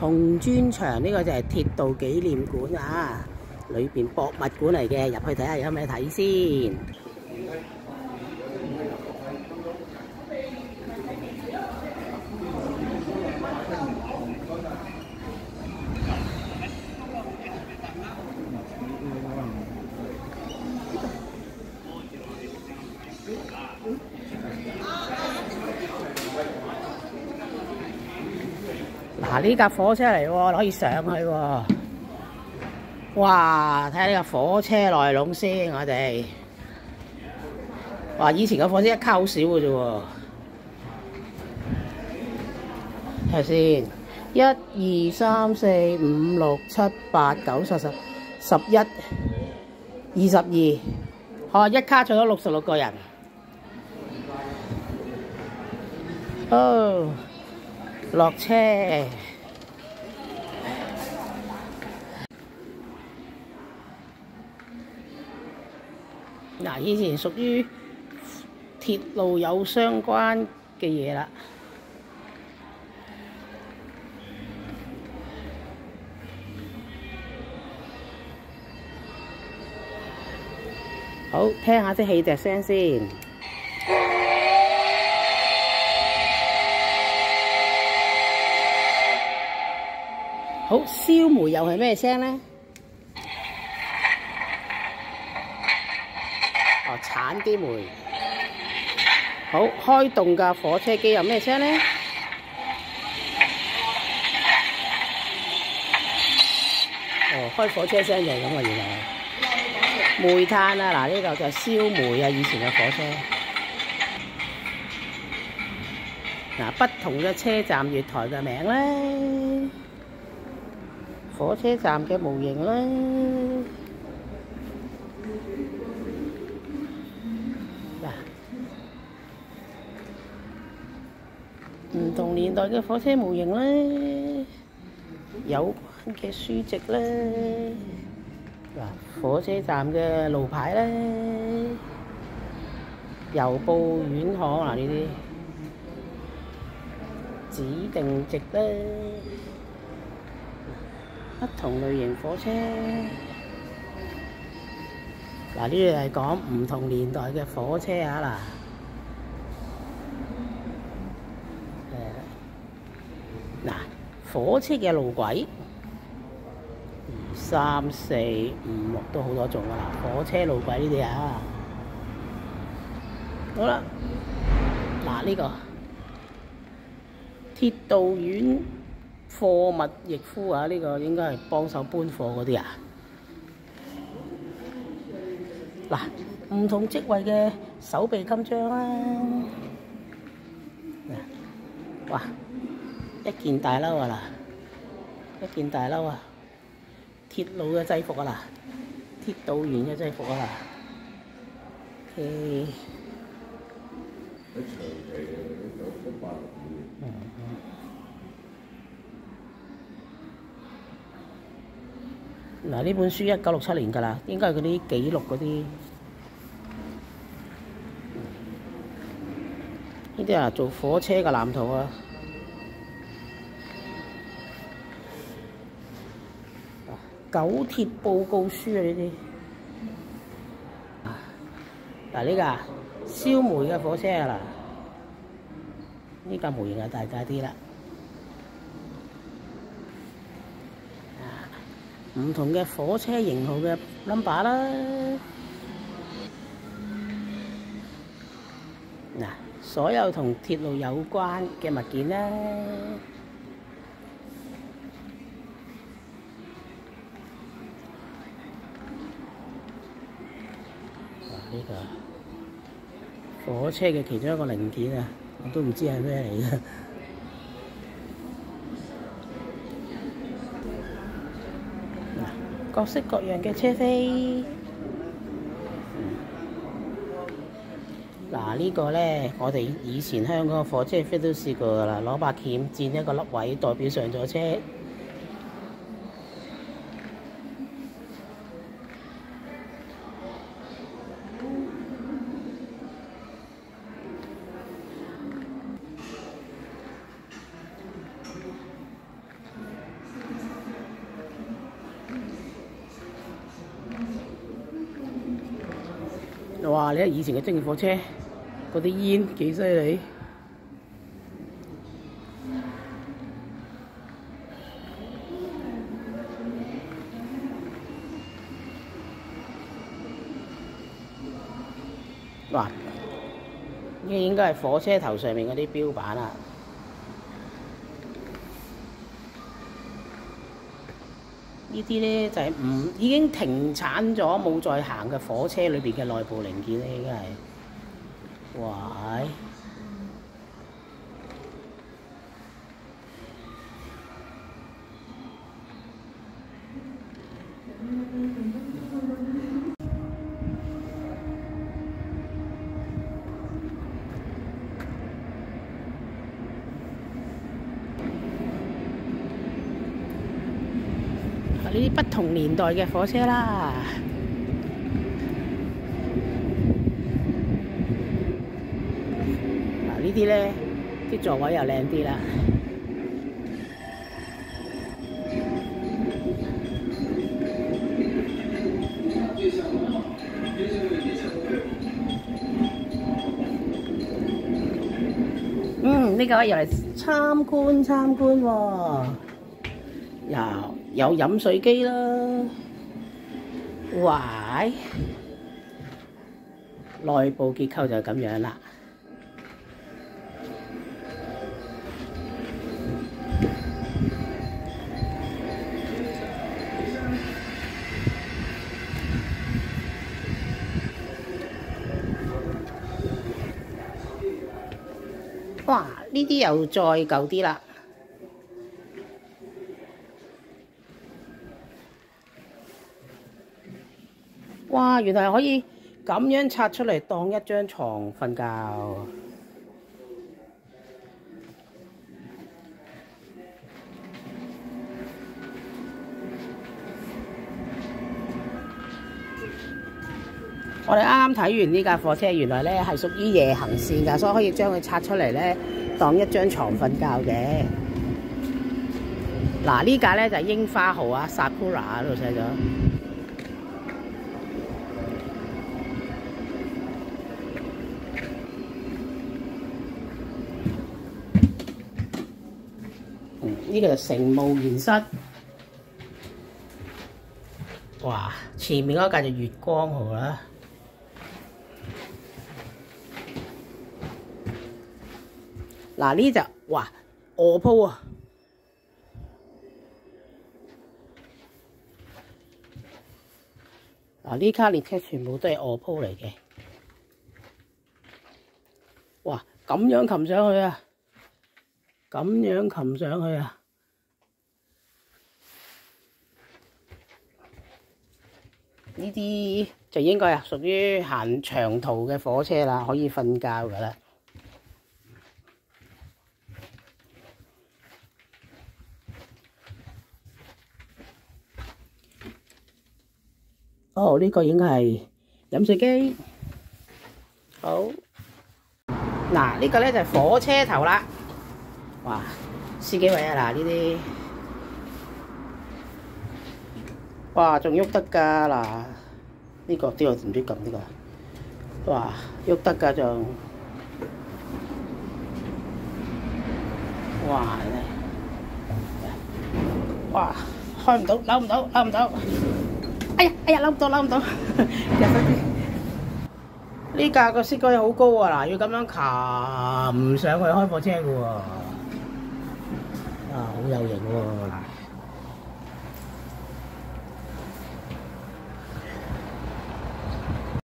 紅磚牆呢個就係鐵道紀念館啊，裏邊博物館嚟嘅，入去睇下有咩睇先。嗱，呢架火車嚟喎，可以上去喎。哇！睇下呢架火車內籠先，我哋。哇！以前嘅火車一卡好少嘅啫喎。睇下先，1、2、3、4、5、6、7、8、9、10、11、22。哦，一卡坐咗66個人。哦。落車嗱，以前屬於鐵路有相關嘅嘢啦。好，聽下啲汽笛聲先。好，燒煤又係咩聲呢？哦，鏟啲煤。好，開動嘅火車機有咩聲呢？哦，開火車聲就係咁啊，原來。煤炭啊，嗱呢個就係燒煤啊，以前嘅火車。嗱，不同嘅車站月台嘅名咧。火車站嘅模型啦，嗱，唔同年代嘅火車模型啦，有關嘅書籍啦，嗱，火車站嘅路牌啦，郵報院行嗱呢啲指定席啦。不同類型火車，嗱呢度係講唔同年代嘅火車啊嗱，火車嘅路軌2、3、4、5、6都好多種㗎啦，火車路軌呢啲啊，好啦，嗱呢個鐵道院貨物役夫啊，呢個應該係幫手搬貨嗰啲啊。嗱，唔同職位嘅手臂襟章啦。哇！一件大褸啊嗱，一件大褸啊，鐵路嘅制服啊嗱，鐵道員嘅制服啊嗱。嗱，呢本書1967年㗎啦，應該係嗰啲記錄嗰啲。呢啲啊，做火車嘅藍圖啊。九鐵報告書啊，呢啲。嗱，呢架燒煤嘅火車啊嗱，呢架模型啊大啲啦。唔同嘅火車型號嘅 number 啦，嗱，所有同鐵路有關嘅物件啦，呢個火車嘅其中一個零件啊，我都唔知係咩嚟嘅。各式各樣嘅車飛，嗱呢個咧，我哋以前香港嘅火車飛都試過㗎啦，攞把鉗剪一個粒位，代表上咗車。哇！你睇以前嘅蒸汽火車，嗰啲煙幾犀利。哇！呢應該係火車頭上面嗰啲標板啊。呢啲咧就係已經停產咗冇再行嘅火車裏邊嘅內部零件咧，應該係。哇！呢啲不同年代嘅火車啦，嗱呢啲咧啲座位又靚啲啦。呢個又嚟參觀喎，有飲水機啦，哇！內部結構就咁樣啦。哇！呢啲又再舊啲啦。哇！原來可以咁樣拆出嚟當一張床瞓覺。我哋啱啱睇完呢架火車，原來咧係屬於夜行線㗎，所以可以將佢拆出嚟咧當一張床瞓覺嘅。嗱，呢架咧就係櫻花號啊 ，Sakura 度寫咗。呢個就乘務員室。哇！前面嗰架就月光號啦。嗱呢就哇卧鋪啊！嗱呢卡列車全部都係卧鋪嚟嘅。哇！咁樣擒上去啊！咁樣擒上去啊！呢啲就應該屬於行長途嘅火車啦，可以瞓覺㗎啦。哦，呢個應該係飲水機。好，嗱呢個咧就係火車頭啦。哇，司機位啊！嗱呢啲，哇仲喐得㗎嗱，呢個唔知撳呢個，哇喐得㗎仲，哇！哇開唔到，扭唔到。哎呀，扭唔到。呢架個司機好高啊！嗱，要咁樣擒上去開火車嘅喎，啊，好有型喎！